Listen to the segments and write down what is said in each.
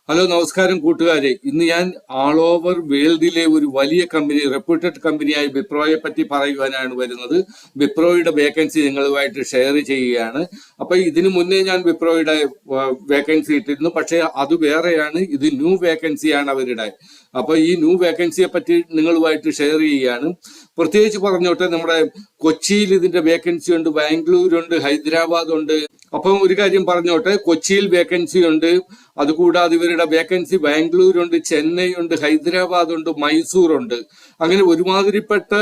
Hello നമസ്കാരം കൂട്ടുകാരെ. ഇന്ന് ഞാൻ ആൾ ഓവർ വേൾഡിലെ ഒരു വലിയ കമ്പനി, റെപ്യൂട്ടഡ് കമ്പനിയായ വിപ്രോയെ പറ്റി പറയുവാനാണ് വരുന്നത്. വിപ്രോയുടെ വേക്കൻസി നിങ്ങളുമായിട്ട് ഷെയർ ചെയ്യുകയാണ്. അപ്പൊ ഇതിനു മുന്നേ ഞാൻ വിപ്രോയുടെ വേക്കൻസി ഇട്ടിരുന്നു, പക്ഷെ അത് വേറെയാണ്. ഇത് ന്യൂ വേക്കൻസിയാണ് അവരുടെ. അപ്പൊ ഈ ന്യൂ വേക്കൻസിയെ പറ്റി നിങ്ങളുമായിട്ട് ഷെയർ ചെയ്യുകയാണ്. പ്രത്യേകിച്ച് പറഞ്ഞോട്ടെ, നമ്മുടെ കൊച്ചിയിൽ ഇതിന്റെ വേക്കൻസി ഉണ്ട്, ബാംഗ്ലൂരുണ്ട്, ഹൈദരാബാദ് ഉണ്ട്. അപ്പം ഒരു കാര്യം പറഞ്ഞോട്ടെ, കൊച്ചിയിൽ വേക്കൻസി ഉണ്ട്. അതുകൂടാതെ ഇവരുടെ വേക്കൻസി ബാംഗ്ലൂരുണ്ട്, ചെന്നൈ ഉണ്ട്, ഹൈദരാബാദ് ഉണ്ട്, മൈസൂർ ഉണ്ട്. അങ്ങനെ ഒരുമാതിരിപ്പെട്ട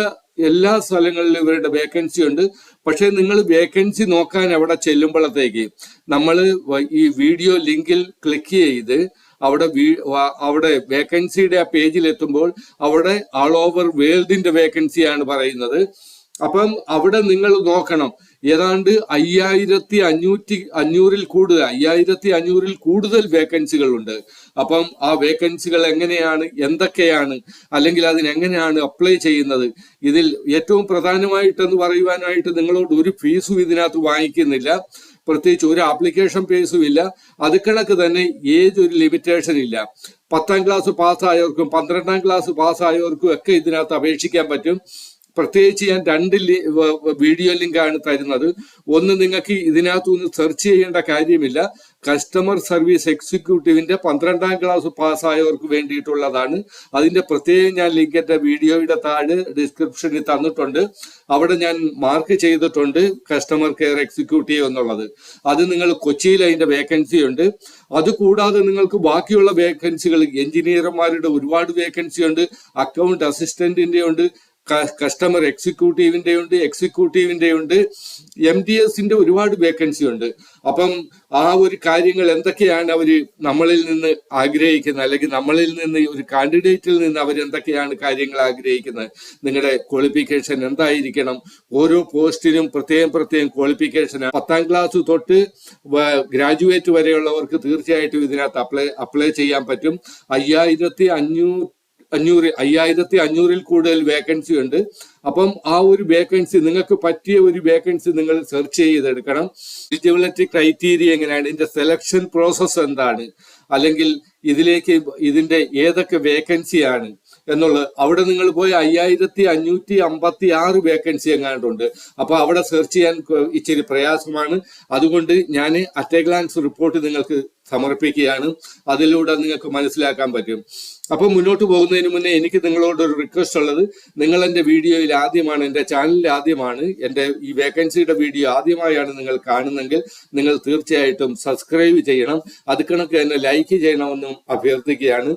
എല്ലാ സ്ഥലങ്ങളിലും ഇവരുടെ വേക്കൻസി ഉണ്ട്. പക്ഷെ നിങ്ങൾ വേക്കൻസി നോക്കാൻ അവിടെ ചെല്ലുമ്പോഴത്തേക്ക് നമ്മൾ ഈ വീഡിയോ ലിങ്കിൽ ക്ലിക്ക് ചെയ്ത് അവിടെ വേക്കൻസിയുടെ ആ പേജിൽ എത്തുമ്പോൾ അവിടെ ആൾ ഓവർ വേൾഡിന്റെ വേക്കൻസിയാണ് പറയുന്നത്. അപ്പം അവിടെ നിങ്ങൾ നോക്കണം, ഏതാണ്ട് 5500 കൂടുതൽ വേക്കൻസികളുണ്ട്. അപ്പം ആ വേക്കൻസികൾ എങ്ങനെയാണ്, എന്തൊക്കെയാണ്, അല്ലെങ്കിൽ അതിനെങ്ങനെയാണ് അപ്ലൈ ചെയ്യുന്നത്? ഇതിൽ ഏറ്റവും പ്രധാനമായിട്ടെന്ന് പറയുവാനായിട്ട് നിങ്ങളോട് ഒരു ഫീസും ഇതിനകത്ത് വാങ്ങിക്കുന്നില്ല, പ്രത്യേകിച്ച് ഒരു ആപ്ലിക്കേഷൻ ഫീസും ഇല്ല. അത് കണക്ക് തന്നെ ഏതൊരു ലിമിറ്റേഷൻ ഇല്ല. 10ാം ക്ലാസ് പാസ്സായവർക്കും 12ാം ക്ലാസ് പാസ്സായവർക്കും ഒക്കെ ഇതിനകത്ത് അപേക്ഷിക്കാൻ പറ്റും. പ്രത്യേകിച്ച് ഞാൻ 2 വീഡിയോ ലിങ്കാണ് തരുന്നത്. ഒന്ന്, നിങ്ങൾക്ക് ഇതിനകത്തൊന്ന് സെർച്ച് ചെയ്യേണ്ട കാര്യമില്ല. കസ്റ്റമർ സർവീസ് എക്സിക്യൂട്ടീവിന്റെ 12ാം ക്ലാസ് പാസ്സായവർക്ക് വേണ്ടിയിട്ടുള്ളതാണ്. അതിന്റെ പ്രത്യേകം ഞാൻ ലിങ്ക് എന്റെ വീഡിയോയുടെ താഴെ ഡിസ്ക്രിപ്ഷനിൽ തന്നിട്ടുണ്ട്. അവിടെ ഞാൻ മാർക്ക് ചെയ്തിട്ടുണ്ട് കസ്റ്റമർ കെയർ എക്സിക്യൂട്ടീവ് എന്നുള്ളത്. അത് നിങ്ങൾ കൊച്ചിയിൽ അതിന്റെ വേക്കൻസി ഉണ്ട്. അതുകൂടാതെ നിങ്ങൾക്ക് ബാക്കിയുള്ള വേക്കൻസികൾ, എഞ്ചിനീയർമാരുടെ ഒരുപാട് വേക്കൻസി ഉണ്ട്, അക്കൗണ്ട് അസിസ്റ്റന്റിന്റെ ഉണ്ട്, കസ്റ്റമർ എക്സിക്യൂട്ടീവിന്റെ ഉണ്ട്, MDSന്റെ ഒരുപാട് വേക്കൻസി ഉണ്ട്. അപ്പം ആ ഒരു കാര്യങ്ങൾ എന്തൊക്കെയാണ് അവര് നമ്മളിൽ നിന്ന് ആഗ്രഹിക്കുന്നത്, അല്ലെങ്കിൽ നമ്മളിൽ നിന്ന് ഒരു കാൻഡിഡേറ്റിൽ നിന്ന് അവർ എന്തൊക്കെയാണ് കാര്യങ്ങൾ ആഗ്രഹിക്കുന്നത്, നിങ്ങളുടെ ക്വാളിഫിക്കേഷൻ എന്തായിരിക്കണം, ഓരോ പോസ്റ്റിനും പ്രത്യേകം ക്വാളിഫിക്കേഷൻ. 10ാം ക്ലാസ് തൊട്ട് ഗ്രാജുവേറ്റ് വരെയുള്ളവർക്ക് തീർച്ചയായിട്ടും ഇതിനകത്ത് അപ്ലൈ ചെയ്യാൻ പറ്റും. 5500 കൂടുതൽ വേക്കൻസി ഉണ്ട്. അപ്പം ആ ഒരു വേക്കൻസി, നിങ്ങൾക്ക് പറ്റിയ ഒരു വേക്കൻസി നിങ്ങൾ സെർച്ച് ചെയ്തെടുക്കണം. എലിജിബിലിറ്റി ക്രൈറ്റീരിയ എങ്ങനെയാണ്, ഇതിന്റെ സെലക്ഷൻ പ്രോസസ് എന്താണ്, അല്ലെങ്കിൽ ഇതിന്റെ ഏതൊക്കെ വേക്കൻസിയാണ് എന്നുള്ളത്. അവിടെ നിങ്ങൾ പോയി 5556 വേക്കൻസി എങ്ങാണ്ടുണ്ട്. അപ്പൊ അവിടെ സെർച്ച് ചെയ്യാൻ ഇച്ചിരി പ്രയാസമാണ്. അതുകൊണ്ട് ഞാൻ അറ്റ് എ ഗ്ലാൻസ് റിപ്പോർട്ട് നിങ്ങൾക്ക് സമർപ്പിക്കുകയാണ്. അതിലൂടെ നിങ്ങൾക്ക് മനസ്സിലാക്കാൻ പറ്റും. അപ്പൊ മുന്നോട്ട് പോകുന്നതിന് മുന്നേ എനിക്ക് നിങ്ങളോട് ഒരു റിക്വസ്റ്റ് ഉള്ളത്, നിങ്ങൾ എന്റെ വീഡിയോയിൽ ആദ്യമാണ്, എന്റെ ചാനലിൽ ആദ്യമാണ്, എന്റെ ഈ വേക്കൻസിയുടെ വീഡിയോ ആദ്യമായാണ് നിങ്ങൾ കാണുന്നെങ്കിൽ നിങ്ങൾ തീർച്ചയായിട്ടും സബ്സ്ക്രൈബ് ചെയ്യണം. അത് കണക്ക് തന്നെ ലൈക്ക് ചെയ്യണമെന്നും അഭ്യർത്ഥിക്കുകയാണ്.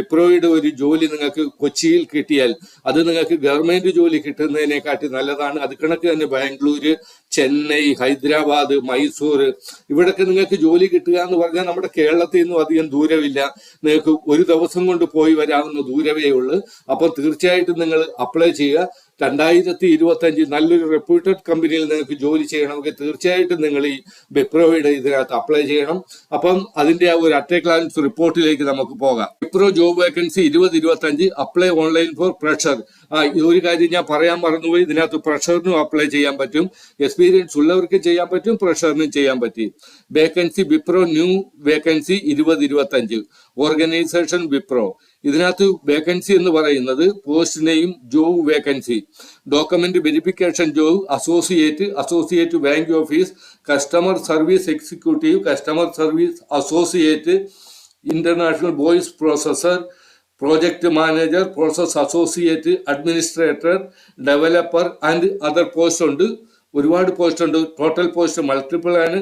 വിപ്രോയുടെ ഒരു ജോലി നിങ്ങൾക്ക് കൊച്ചിയിൽ കിട്ടിയാൽ അത് നിങ്ങൾക്ക് ഗവൺമെന്റ് ജോലി കിട്ടുന്നതിനെക്കാട്ടി നല്ലതാണ്. അത് കണക്ക് തന്നെ ബാംഗ്ലൂര്, ചെന്നൈ, ഹൈദരാബാദ്, മൈസൂർ, ഇവിടൊക്കെ നിങ്ങൾക്ക് ജോലി കിട്ടുക എന്ന് പറഞ്ഞാൽ നമ്മുടെ കേരളത്തിൽ നിന്നും അധികം ദൂരമില്ല. നിങ്ങൾക്ക് ഒരു ദിവസം കൊണ്ട് പോയി വരാവുന്ന ദൂരമേ ഉള്ളൂ. അപ്പോൾ തീർച്ചയായിട്ടും നിങ്ങൾ അപ്ലൈ ചെയ്യുക. 2025 നല്ലൊരു റെപ്യൂട്ടഡ് കമ്പനിയിൽ നിങ്ങൾക്ക് ജോലി ചെയ്യണമെങ്കിൽ തീർച്ചയായിട്ടും നിങ്ങൾ ഈ വിപ്രോയുടെ ഇതിനകത്ത് അപ്ലൈ ചെയ്യണം. അപ്പം അതിന്റെ ആ ഒരു അറ്റ് എ ഗ്ലാൻസ് റിപ്പോർട്ടിലേക്ക് നമുക്ക് പോകാം. Wipro job vacancy 2025 apply online four pressure. ഒരു കാര്യം ഞാൻ പറയാൻ മറന്നുപോയി, ഇതിനകത്ത് പ്രഷറിനും അപ്ലൈ ചെയ്യാൻ പറ്റും. എക്സ്പീരിയൻസ് ഉള്ളവർക്ക് ചെയ്യാൻ പറ്റും, പ്രഷറിനും ചെയ്യാൻ പറ്റും. Vacancy Wipro new vacancy 2025, organisation Wipro. ഇതിനകത്ത് വേക്കൻസി എന്ന് പറയുന്നത് post name job vacancy, document verification job, associate bank office, customer service executive, customer service associate, international voice processor, project manager, process associate, administrator, developer and other post ഉണ്ട്. ഒരുപാട് post ഉണ്ട്. Total post multiple ആണ്.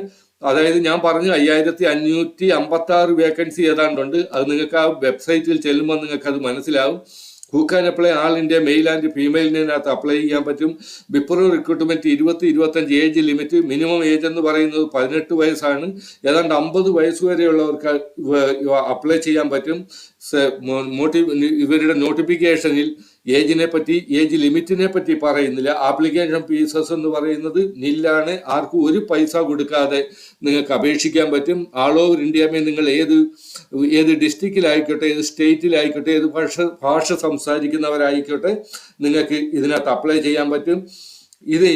അതായത് ഞാൻ പറഞ്ഞു 5556 vacancy ഏതാണ്ടുണ്ട്. അത് നിങ്ങൾക്ക് ആ വെബ്സൈറ്റിൽ ചെല്ലുമ്പോൾ നിങ്ങൾക്ക് അത് മനസ്സിലാവും. Who can apply, all India male and ഫീമെയിലിനകത്ത് അപ്ലൈ ചെയ്യാൻ പറ്റും. Wipro recruitment 20-25 age limit. Minimum age എന്ന് പറയുന്നത് 18 വയസ്സാണ്. ഏതാണ്ട് 50 വയസ്സ് വരെയുള്ളവർക്ക് അപ്ലൈ ചെയ്യാൻ പറ്റും. ഇവരുടെ നോട്ടിഫിക്കേഷനിൽ ഏജ് ലിമിറ്റിനെ പറ്റി പറയുന്നില്ല. ആപ്ലിക്കേഷൻ ഫീസസ് എന്ന് പറയുന്നത് നില്ലാണ്. ആർക്കും ഒരു പൈസ കൊടുക്കാതെ നിങ്ങൾക്ക് അപേക്ഷിക്കാൻ പറ്റും. ആൾ ഓവർ ഇന്ത്യയിൽ നിങ്ങൾ ഏത് ഡിസ്ട്രിക്റ്റിലായിക്കോട്ടെ, ഏത് സ്റ്റേറ്റിലായിക്കോട്ടെ, ഏത് ഭാഷ സംസാരിക്കുന്നവരായിക്കോട്ടെ, നിങ്ങൾക്ക് ഇതിനകത്ത് അപ്ലൈ ചെയ്യാൻ പറ്റും. ഇത്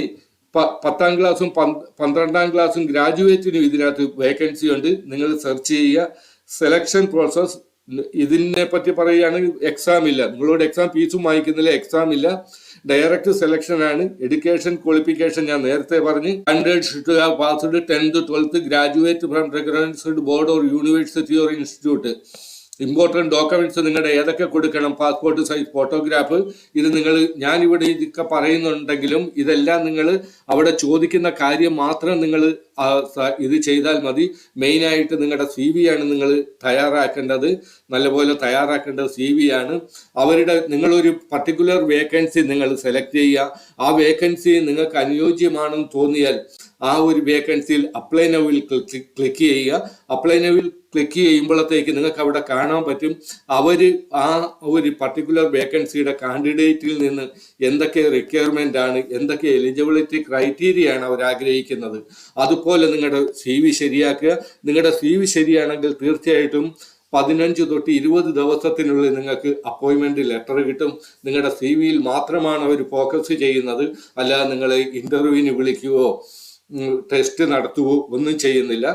10ാം ക്ലാസ്സും 12ാം ക്ലാസ്സും ഗ്രാജുവേറ്റിനും ഇതിനകത്ത് വേക്കൻസി ഉണ്ട്. നിങ്ങൾ സെർച്ച് ചെയ്യുക. സെലക്ഷൻ പ്രോസസ് ഇതിനെ പറ്റി പറയുകയാണെങ്കിൽ എക്സാം ഇല്ല, നിങ്ങളോട് എക്സാം ഫീസും വാങ്ങിക്കുന്നില്ല, എക്സാം ഇല്ല, ഡയറക്റ്റ് സെലക്ഷൻ ആണ്. എഡ്യൂക്കേഷൻ ക്വാളിഫിക്കേഷൻ ഞാൻ നേരത്തെ പറഞ്ഞ് standard should have passed 10th 12th graduate from recognised board or university or institute. Important documents നിങ്ങളുടെ ഏതൊക്കെ കൊടുക്കണം? Passport size photograph. ഇത് നിങ്ങൾ ഞാനിവിടെ ഇതൊക്കെ പറയുന്നുണ്ടെങ്കിലും ഇതെല്ലാം നിങ്ങൾ അവിടെ ചോദിക്കുന്ന കാര്യം മാത്രം നിങ്ങൾ ഇത് ചെയ്താൽ മതി. മെയിനായിട്ട് നിങ്ങളുടെ CV ആണ് നിങ്ങൾ തയ്യാറാക്കേണ്ടത്. നല്ലപോലെ തയ്യാറാക്കേണ്ടത് CV ആണ്. നിങ്ങളൊരു പർട്ടിക്കുലർ വേക്കൻസി നിങ്ങൾ സെലക്ട് ചെയ്യുക. ആ വേക്കൻസി നിങ്ങൾക്ക് അനുയോജ്യമാണെന്ന് തോന്നിയാൽ ആ ഒരു വേക്കൻസിയിൽ അപ്ലൈ നൗവിൽ ക്ലിക്ക് ചെയ്യുക. അപ്ലൈ നൗവിൽ ക്ലിക്ക് ചെയ്യുമ്പോഴത്തേക്ക് നിങ്ങൾക്ക് അവിടെ കാണാൻ പറ്റും ആ ഒരു പർട്ടിക്കുലർ വേക്കൻസിയുടെ കാൻഡിഡേറ്റിൽ നിന്ന് എന്തൊക്കെ റിക്വയർമെന്റ് ആണ്, എന്തൊക്കെ എലിജിബിലിറ്റി ക്രൈറ്റീരിയ ആണ് അവർ ആഗ്രഹിക്കുന്നത്. അതുപോലെ നിങ്ങളുടെ CV ശരിയാക്കുക. നിങ്ങളുടെ CV ശരിയാണെങ്കിൽ തീർച്ചയായിട്ടും 15 തൊട്ട് 20 ദിവസത്തിനുള്ളിൽ നിങ്ങൾക്ക് അപ്പോയിൻമെന്റ് ലെറ്റർ കിട്ടും. നിങ്ങളുടെ CVയിൽ മാത്രമാണ് അവർ ഫോക്കസ് ചെയ്യുന്നത്, അല്ലാതെ നിങ്ങളെ ഇന്റർവ്യൂവിന് വിളിക്കുകയോ ടെസ്റ്റ് നടത്തുകയോ ഒന്നും ചെയ്യുന്നില്ല.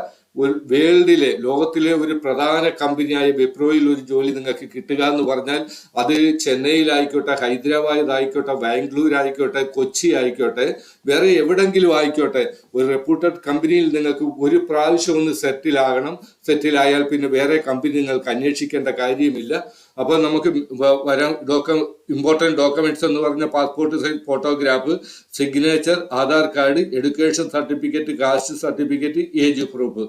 ലോകത്തിലെ ഒരു പ്രധാന കമ്പനിയായ വിപ്രോയിൽ ഒരു ജോലി നിങ്ങൾക്ക് കിട്ടുക എന്ന് പറഞ്ഞാൽ അത് ചെന്നൈയിലായിക്കോട്ടെ, ഹൈദരാബാദ് ആയിക്കോട്ടെ, ബാംഗ്ലൂർ ആയിക്കോട്ടെ, കൊച്ചി ആയിക്കോട്ടെ, വേറെ എവിടെങ്കിലും ആയിക്കോട്ടെ, ഒരു റെപ്യൂട്ടഡ് കമ്പനിയിൽ നിങ്ങൾക്ക് ഒരു പ്രാവശ്യം ഒന്ന് സെറ്റിലായാൽ പിന്നെ വേറെ കമ്പനി നിങ്ങൾക്ക് അന്വേഷിക്കേണ്ട കാര്യമില്ല. അപ്പോൾ നമുക്ക് വരാം. ഇമ്പോർട്ടൻറ്റ് ഡോക്യുമെന്റ്സ് എന്ന് പറഞ്ഞ passport size photograph, signature, Aadhaar card, education certificate, caste certificate, age proof.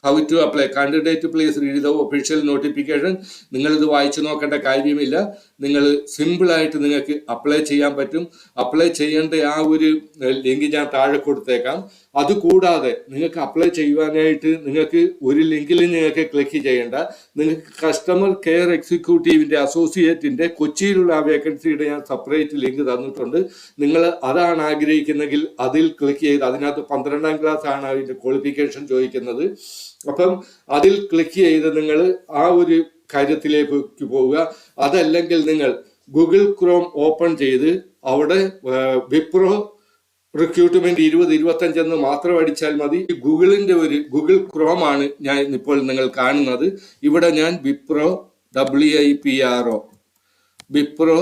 How to apply? Candidate please read the official notification. നിങ്ങളിത് വായിച്ചു നോക്കേണ്ട കാര്യമില്ല. നിങ്ങൾ സിമ്പിളായിട്ട് നിങ്ങൾക്ക് അപ്ലൈ ചെയ്യാൻ പറ്റും. അപ്ലൈ ചെയ്യേണ്ട ആ ഒരു ലിങ്ക് ഞാൻ താഴെ കൊടുത്തേക്കാം. അതുകൂടാതെ നിങ്ങൾക്ക് അപ്ലൈ ചെയ്യുവാനായിട്ട് നിങ്ങൾക്ക് ഒരു ലിങ്കിൽ നിങ്ങൾക്ക് ക്ലിക്ക് ചെയ്യേണ്ട. നിങ്ങൾക്ക് കസ്റ്റമർ കെയർ എക്സിക്യൂട്ടീവിന്റെ അസോസിയേറ്റിന്റെ കൊച്ചിയിലുള്ള ആ വേക്കൻസിയുടെ ഞാൻ സെപ്പറേറ്റ് ലിങ്ക് തന്നിട്ടുണ്ട്. നിങ്ങൾ അതാണ് ആഗ്രഹിക്കുന്നെങ്കിൽ അതിൽ ക്ലിക്ക് ചെയ്ത്, അതിനകത്ത് 12ാം ക്ലാസ് ആണ് അതിന്റെ ക്വാളിഫിക്കേഷൻ ചോദിക്കുന്നത്. അപ്പം അതിൽ ക്ലിക്ക് ചെയ്ത് നിങ്ങൾ ആ ഒരു കാര്യത്തിലേക്ക് പോവുക. അതല്ലെങ്കിൽ നിങ്ങൾ ഗൂഗിൾ ക്രോം ഓപ്പൺ ചെയ്ത് അവിടെ വിപ്രോ റിക്രൂട്ട്മെന്റ് 2025 എന്ന് മാത്രം അടിച്ചാൽ മതി. ഗൂഗിൾ ക്രോം ആണ് ഞാൻ ഇപ്പോൾ നിങ്ങൾ കാണുന്നത്. ഇവിടെ ഞാൻ വിപ്രോ വിപ്രോ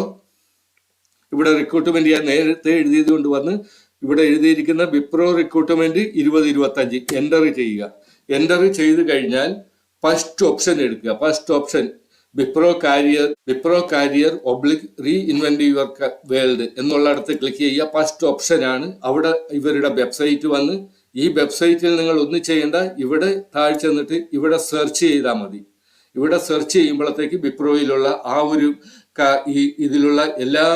ഇവിടെ റിക്രൂട്ട്മെന്റ് ഞാൻ നേരത്തെ എഴുതിയത് കൊണ്ട് വന്ന് ഇവിടെ എഴുതിയിരിക്കുന്ന വിപ്രോ റിക്രൂട്ട്മെന്റ് 2025 എൻ്റർ ചെയ്യുക. എൻ്റർ ചെയ്ത് കഴിഞ്ഞാൽ ഫസ്റ്റ് ഓപ്ഷൻ എടുക്കുക. First option Wipro career reinvent your world എന്നുള്ളിടത്ത് ക്ലിക്ക് ചെയ്യുക. ഫസ്റ്റ് ഓപ്ഷൻ ആണ്. അവിടെ ഇവരുടെ വെബ്സൈറ്റ് വന്ന് ഈ വെബ്സൈറ്റിൽ നിങ്ങൾ ഒന്നും ചെയ്യേണ്ട, ഇവിടെ താഴെ ചെന്നിട്ട് ഇവിടെ സെർച്ച് ചെയ്താൽ മതി. ഇവിടെ സെർച്ച് ചെയ്യുമ്പോഴത്തേക്ക് വിപ്രോയിലുള്ള ആ ഒരു ഇതിലുള്ള എല്ലാ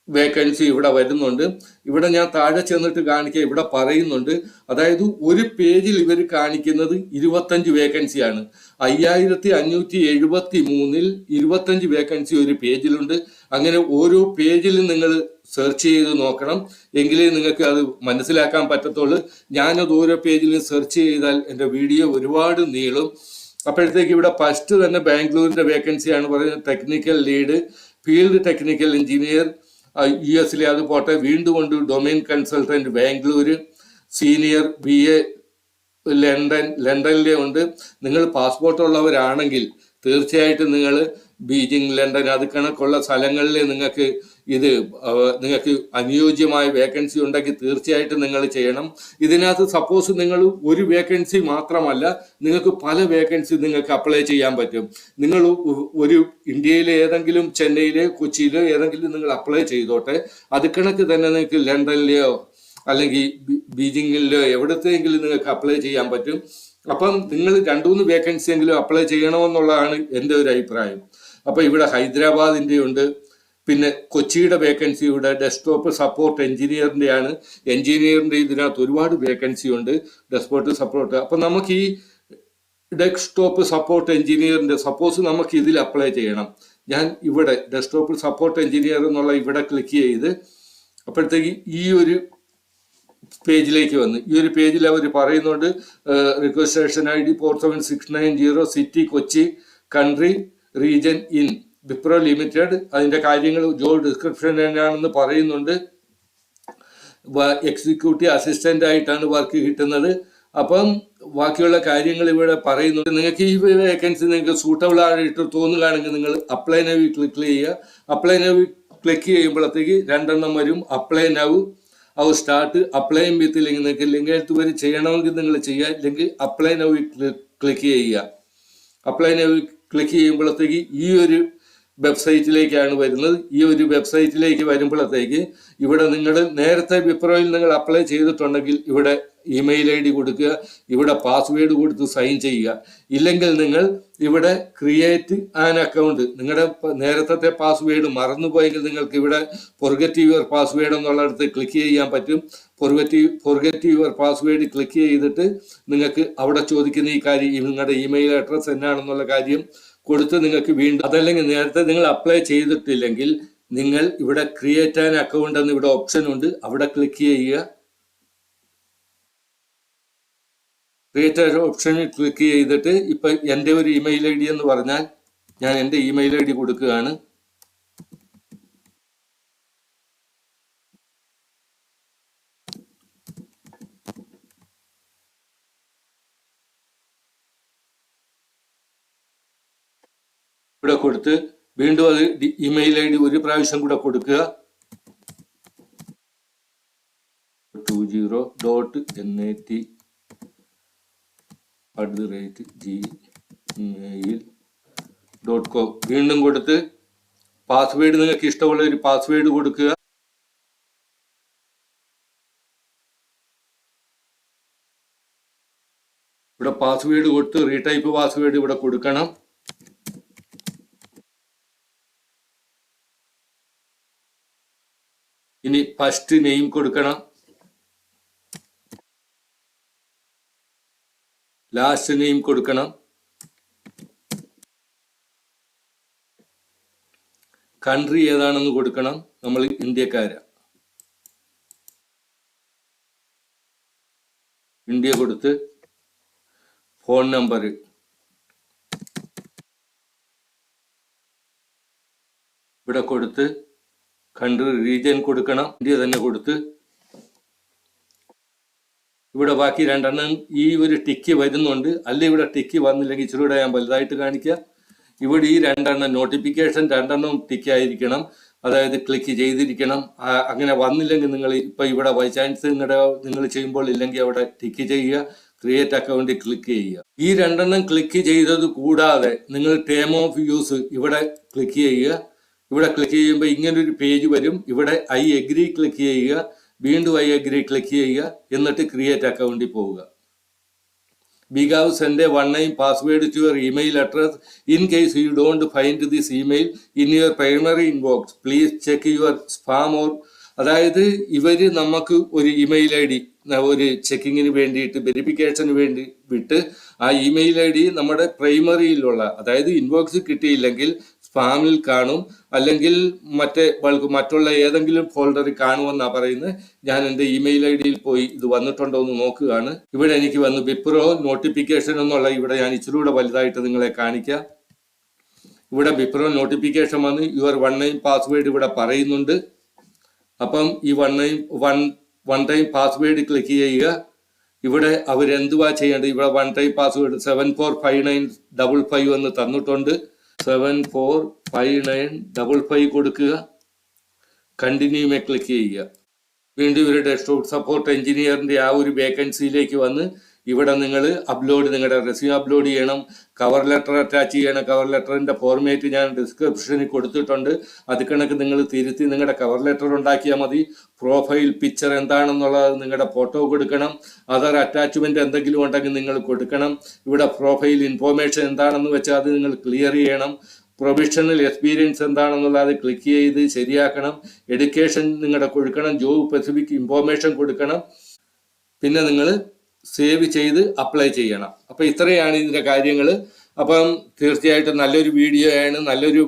വേക്കൻസി ഇവിടെ വരുന്നുണ്ട്. ഇവിടെ ഞാൻ താഴെ ചെന്നിട്ട് കാണിക്കുക. ഇവിടെ പറയുന്നുണ്ട്, അതായത് ഒരു പേജിൽ ഇവർ കാണിക്കുന്നത് 25 വേക്കൻസിയാണ്. 5573 25 വേക്കൻസി ഒരു പേജിലുണ്ട്. അങ്ങനെ ഓരോ പേജിലും നിങ്ങൾ സെർച്ച് ചെയ്ത് നോക്കണം, എങ്കിലേ നിങ്ങൾക്ക് അത് മനസ്സിലാക്കാൻ പറ്റത്തുള്ളൂ. ഞാനത് ഓരോ പേജിലും സെർച്ച് ചെയ്താൽ എൻ്റെ വീഡിയോ ഒരുപാട് നീളും. അപ്പോഴത്തേക്ക് ഇവിടെ ഫസ്റ്റ് തന്നെ ബാംഗ്ലൂരിന്റെ വേക്കൻസിയാണ് പറയുന്നത്. Technical lead, field technical engineer US അത് പോട്ടെ. വീണ്ടും കൊണ്ട് domain consultant Bangalore, senior BA ലണ്ടനിലെ ഉണ്ട്. നിങ്ങൾ പാസ്പോർട്ട് ഉള്ളവരാണെങ്കിൽ തീർച്ചയായിട്ടും നിങ്ങൾ ബീജിംഗ്, ലണ്ടൻ അത് കണക്കുള്ള സ്ഥലങ്ങളിൽ നിങ്ങൾക്ക് അനുയോജ്യമായ വേക്കൻസി ഉണ്ടെങ്കിൽ തീർച്ചയായിട്ടും നിങ്ങൾ ചെയ്യണം. ഇതിനകത്ത് സപ്പോസ് നിങ്ങൾ ഒരു വേക്കൻസി മാത്രമല്ല, നിങ്ങൾക്ക് പല വേക്കൻസി നിങ്ങൾക്ക് അപ്ലൈ ചെയ്യാൻ പറ്റും. നിങ്ങൾ ഒരു ഇന്ത്യയിലെ ഏതെങ്കിലും ചെന്നൈയിലെ കൊച്ചിയിലോ ഏതെങ്കിലും നിങ്ങൾ അപ്ലൈ ചെയ്തോട്ടെ. അത് കണക്ക് തന്നെ നിങ്ങൾക്ക് ലണ്ടനിലെയോ അല്ലെങ്കിൽ ബീജിങ്ങിലോ എവിടത്തെങ്കിലും നിങ്ങൾക്ക് അപ്ലൈ ചെയ്യാൻ പറ്റും. അപ്പം നിങ്ങൾ 2-3 വേക്കൻസി എങ്കിലും അപ്ലൈ ചെയ്യണമെന്നുള്ളതാണ് എൻ്റെ ഒരു അഭിപ്രായം. അപ്പൊ ഇവിടെ ഹൈദരാബാദിന്റെ ഉണ്ട്, പിന്നെ കൊച്ചിയുടെ വേക്കൻസി ഇവിടെ ഡെസ്ക്ടോപ്പ് സപ്പോർട്ട് എഞ്ചിനീയറിന്റെ ആണ്. എഞ്ചിനീയറിന്റെ ഇതിനകത്ത് ഒരുപാട് വേക്കൻസി ഉണ്ട്, ഡെസ്ക്ടോപ്പ് സപ്പോർട്ട്. അപ്പൊ നമുക്ക് ഈ ഡെസ്ക്ടോപ്പ് സപ്പോർട്ട് എഞ്ചിനീയറിന്റെ സപ്പോസ് നമുക്ക് ഇതിൽ അപ്ലൈ ചെയ്യണം. ഞാൻ ഇവിടെ ഡെസ്ക്ടോപ്പ് സപ്പോർട്ട് എഞ്ചിനീയർ എന്നുള്ള ഇവിടെ ക്ലിക്ക് ചെയ്ത് അപ്പോഴത്തേക്ക് ഈ ഒരു പേജിലേക്ക് വന്ന് ഈ ഒരു പേജിൽ അവർ പറയുന്നുണ്ട് requisition ID 47690, city Kochi, country region in Wipro limited. അതിന്റെ കാര്യങ്ങൾ ജോബ് ഡിസ്ക്രിപ്ഷൻ തന്നെയാണെന്ന് പറയുന്നുണ്ട്. എക്സിക്യൂട്ടീവ് അസിസ്റ്റന്റ് ആയിട്ടാണ് വർക്ക് കിട്ടുന്നത്. അപ്പം ബാക്കിയുള്ള കാര്യങ്ങൾ ഇവിടെ പറയുന്നുണ്ട്. നിങ്ങൾക്ക് ഈ വേക്കൻസി നിങ്ങൾക്ക് സൂട്ടബിൾ ആയിട്ട് തോന്നുകയാണെങ്കിൽ നിങ്ങൾ അപ്ലൈ നൗ ക്ലിക്ക് ചെയ്യുക. അപ്ലൈ നൗ ക്ലിക്ക് ചെയ്യുമ്പോഴത്തേക്ക് 2 വരും. അപ്ലൈ നൗ, അവർ സ്റ്റാർട്ട്, അപ്ലൈ വിത്ത് ലിങ്ക്. നിങ്ങൾക്ക് ലിങ്ക് എടുത്ത് വരെ ചെയ്യണമെങ്കിൽ നിങ്ങൾ ചെയ്യുക, ഇല്ലെങ്കിൽ അപ്ലൈ നൗ ക്ലിക്ക് ചെയ്യുക. അപ്ലൈ നൗ ക്ലിക്ക് ചെയ്യുമ്പോഴത്തേക്ക് ഈ ഒരു വെബ്സൈറ്റിലേക്കാണ് വരുന്നത്. ഈ ഒരു വെബ്സൈറ്റിലേക്ക് വരുമ്പോഴത്തേക്ക് ഇവിടെ നിങ്ങൾ നേരത്തെ വിപ്രോയിൽ നിങ്ങൾ അപ്ലൈ ചെയ്തിട്ടുണ്ടെങ്കിൽ ഇവിടെ ഇമെയിൽ ID കൊടുക്കുക, ഇവിടെ പാസ്വേഡ് കൊടുത്ത് സൈൻ ചെയ്യുക. ഇല്ലെങ്കിൽ നിങ്ങൾ ഇവിടെ ക്രിയേറ്റ് ആൻ അക്കൗണ്ട്, നിങ്ങളുടെ നേരത്തെ പാസ്വേഡ് മറന്നുപോയെങ്കിൽ നിങ്ങൾക്ക് ഇവിടെ ഫൊർഗെറ്റ് യുവർ പാസ്വേഡ് എന്നുള്ളിടത്ത് ക്ലിക്ക് ചെയ്യാൻ പറ്റും. ഫൊർഗെറ്റ് യുവർ പാസ്വേഡ് ക്ലിക്ക് ചെയ്തിട്ട് നിങ്ങൾക്ക് അവിടെ ചോദിക്കുന്ന ഈ കാര്യം, നിങ്ങളുടെ ഇമെയിൽ അഡ്രസ്സ് എന്നാണെന്നുള്ള കാര്യം കൊടുത്ത് നിങ്ങൾക്ക് വീണ്ടും, അതല്ലെങ്കിൽ നേരത്തെ നിങ്ങൾ അപ്ലൈ ചെയ്തിട്ടില്ലെങ്കിൽ നിങ്ങൾ ഇവിടെ ക്രിയേറ്റ് ആൻ അക്കൗണ്ട് എന്ന് ഇവിടെ ഓപ്ഷൻ ഉണ്ട്, അവിടെ ക്ലിക്ക് ചെയ്യുക. ക്രിയേറ്റ് ആൻ ഓപ്ഷനിൽ ക്ലിക്ക് ചെയ്തിട്ട് ഇപ്പൊ എൻ്റെ ഒരു ഇമെയിൽ ID എന്ന് പറഞ്ഞാൽ ഞാൻ എൻ്റെ ഇമെയിൽ ID കൊടുക്കുകയാണ്. ഇവിടെ കൊടുത്ത് വീണ്ടും അത് ഇമെയിൽ ID ഒരു പ്രാവശ്യം കൂടെ കൊടുക്കുക. 20.net@gmail.com വീണ്ടും കൊടുത്ത് പാസ്വേഡ് നിങ്ങൾക്ക് ഇഷ്ടമുള്ള ഒരു പാസ്വേഡ് കൊടുക്കുക. ഇവിടെ പാസ്വേഡ് കൊടുത്ത് റീടൈപ്പ് പാസ്വേഡ് ഇവിടെ കൊടുക്കണം. ഇനി ഫസ്റ്റ് നെയിം കൊടുക്കണം, ലാസ്റ്റ് നെയിം കൊടുക്കണം, കൺട്രി ഏതാണെന്ന് കൊടുക്കണം. നമ്മൾ ഇന്ത്യക്കാരാ, ഇന്ത്യ കൊടുത്ത് ഫോൺ നമ്പർ ഇവിടെ കൊടുത്ത് കൺട്രി റീജിയൻ കൊടുക്കണം, ഇന്ത്യ തന്നെ കൊടുത്ത് ഇവിടെ ബാക്കി 2 ഈ ഒരു ടിക്ക് വരുന്നുണ്ട്. അല്ല ഇവിടെ ടിക്ക് വന്നില്ലെങ്കിൽ ഇച്ചിരി കൂടെ ഞാൻ വലുതായിട്ട് കാണിക്കുക. ഇവിടെ ഈ 2 നോട്ടിഫിക്കേഷൻ 2 ടിക്ക് ആയിരിക്കണം, അതായത് ക്ലിക്ക് ചെയ്തിരിക്കണം. അങ്ങനെ വന്നില്ലെങ്കിൽ നിങ്ങൾ ഇപ്പൊ ഇവിടെ ബൈ ചാൻസ് നിങ്ങൾ ചെയ്യുമ്പോൾ ഇല്ലെങ്കിൽ അവിടെ ടിക്ക് ചെയ്യുക, ക്രിയേറ്റ് അക്കൗണ്ട് ക്ലിക്ക് ചെയ്യുക. ഈ 2 ക്ലിക്ക് ചെയ്തത് കൂടാതെ നിങ്ങൾ ടേം ഓഫ് യൂസ് ഇവിടെ ക്ലിക്ക് ചെയ്യുക. ഇവിടെ ക്ലിക്ക് ചെയ്യുമ്പോൾ ഇങ്ങനൊരു പേജ് വരും. ഇവിടെ ഐ എഗ്രി ക്ലിക്ക് ചെയ്യുക, വീണ്ടും ഐ എഗ്രി ക്ലിക്ക് ചെയ്യുക, എന്നിട്ട് ക്രിയേറ്റ് അക്കൗണ്ടിൽ പോവുക. Because send a one-time password to your email address. In case you don't find this email in your primary inbox, please check your spam or, അതായത് ഇവര് നമുക്ക് ഒരു ഇമെയിൽ ID ഒരു ചെക്കിങ്ങിന് വേണ്ടിയിട്ട് വെരിഫിക്കേഷന് വേണ്ടി വിട്ട് ആ ഇമെയിൽ ID നമ്മുടെ പ്രൈമറിയിലുള്ള, അതായത് ഇൻബോക്സ് കിട്ടിയില്ലെങ്കിൽ സ്പാമിൽ കാണും, അല്ലെങ്കിൽ മറ്റുള്ള ഏതെങ്കിലും ഫോൾഡറിൽ കാണുമെന്നാണ് പറയുന്നത്. ഞാൻ എൻ്റെ ഇമെയിൽ ID പോയി ഇത് വന്നിട്ടുണ്ടോ എന്ന് നോക്കുകയാണ്. ഇവിടെ എനിക്ക് വന്നു വിപ്രോ നോട്ടിഫിക്കേഷൻ എന്നുള്ള, ഇവിടെ ഞാൻ ഇച്ചിരി കൂടെ വലുതായിട്ട് നിങ്ങളെ കാണിക്കാം. ഇവിടെ വിപ്രോ നോട്ടിഫിക്കേഷൻ വന്ന് യുവർ one-time പാസ്വേഡ് ഇവിടെ പറയുന്നുണ്ട്. അപ്പം ഈ വൺ ടൈം പാസ്വേഡ് ക്ലിക്ക് ചെയ്യുക. ഇവിടെ അവരെന്തുവാ ചെയ്യേണ്ടത്, ഇവിടെ one-time പാസ്വേഡ് 745955 എന്ന് തന്നിട്ടുണ്ട്. 745955 കൊടുക്കുക, കണ്ടിന്യൂമേ ക്ലിക്ക് ചെയ്യുക. വീണ്ടും ഇവരുടെ ഡെസ്ക്ടോപ്പ് സപ്പോർട്ട് എഞ്ചിനീയറിന്റെ ആ ഒരു വേക്കൻസിയിലേക്ക് വന്ന് ഇവിടെ നിങ്ങൾ നിങ്ങളുടെ റെസ്യൂം അപ്ലോഡ് ചെയ്യണം, കവർ ലെറ്റർ അറ്റാച്ച് ചെയ്യണം. കവർ ലെറ്ററിന്റെ ഫോർമാറ്റ് ഞാൻ ഡിസ്ക്രിപ്ഷനിൽ കൊടുത്തിട്ടുണ്ട്. അത് കണക്ക് നിങ്ങൾ തിരുത്തി നിങ്ങളുടെ കവർ ലെറ്റർ ഉണ്ടാക്കിയാൽ മതി. പ്രൊഫൈൽ പിക്ചർ എന്താണെന്നുള്ളത് നിങ്ങളുടെ ഫോട്ടോ കൊടുക്കണം. അതർ അറ്റാച്ച്മെന്റ് എന്തെങ്കിലും ഉണ്ടെങ്കിൽ നിങ്ങൾ കൊടുക്കണം. ഇവിടെ പ്രൊഫൈൽ ഇൻഫോർമേഷൻ എന്താണെന്ന് വെച്ചാൽ അത് നിങ്ങൾ ക്ലിയർ ചെയ്യണം. പ്രൊഫഷണൽ എക്സ്പീരിയൻസ് എന്താണെന്നുള്ളത് ക്ലിക്ക് ചെയ്ത് ശരിയാക്കണം. എഡ്യൂക്കേഷൻ നിങ്ങളുടെ കൊടുക്കണം. ജോബ് സ്പെസിഫിക് ഇൻഫോർമേഷൻ കൊടുക്കണം. പിന്നെ നിങ്ങൾ സേവ് ചെയ്ത് അപ്ലൈ ചെയ്യണം. അപ്പം ഇത്രയാണ് ഇതിൻ്റെ കാര്യങ്ങൾ. അപ്പം തീർച്ചയായിട്ടും നല്ലൊരു വീഡിയോ ആണ്, നല്ലൊരു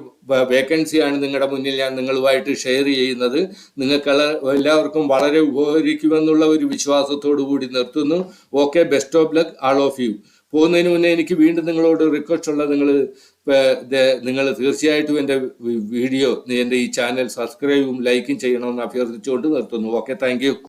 വേക്കൻസിയാണ് നിങ്ങളുടെ മുന്നിൽ ഞാൻ നിങ്ങളുമായിട്ട് ഷെയർ ചെയ്യുന്നത്. നിങ്ങൾക്ക് എല്ലാവർക്കും വളരെ ഉപകരിക്കുമെന്നുള്ള ഒരു വിശ്വാസത്തോടു കൂടി നിർത്തുന്നു. Okay, best of luck all of you. പോകുന്നതിന് മുന്നേ എനിക്ക് വീണ്ടും നിങ്ങളോട് റിക്വസ്റ്റ് ഉള്ള, നിങ്ങൾ തീർച്ചയായിട്ടും എൻ്റെ വീഡിയോ, എൻ്റെ ഈ ചാനൽ സബ്സ്ക്രൈബും ലൈക്കും ചെയ്യണമെന്ന് അഭ്യർത്ഥിച്ചുകൊണ്ട് നിർത്തുന്നു. Okay, thank you.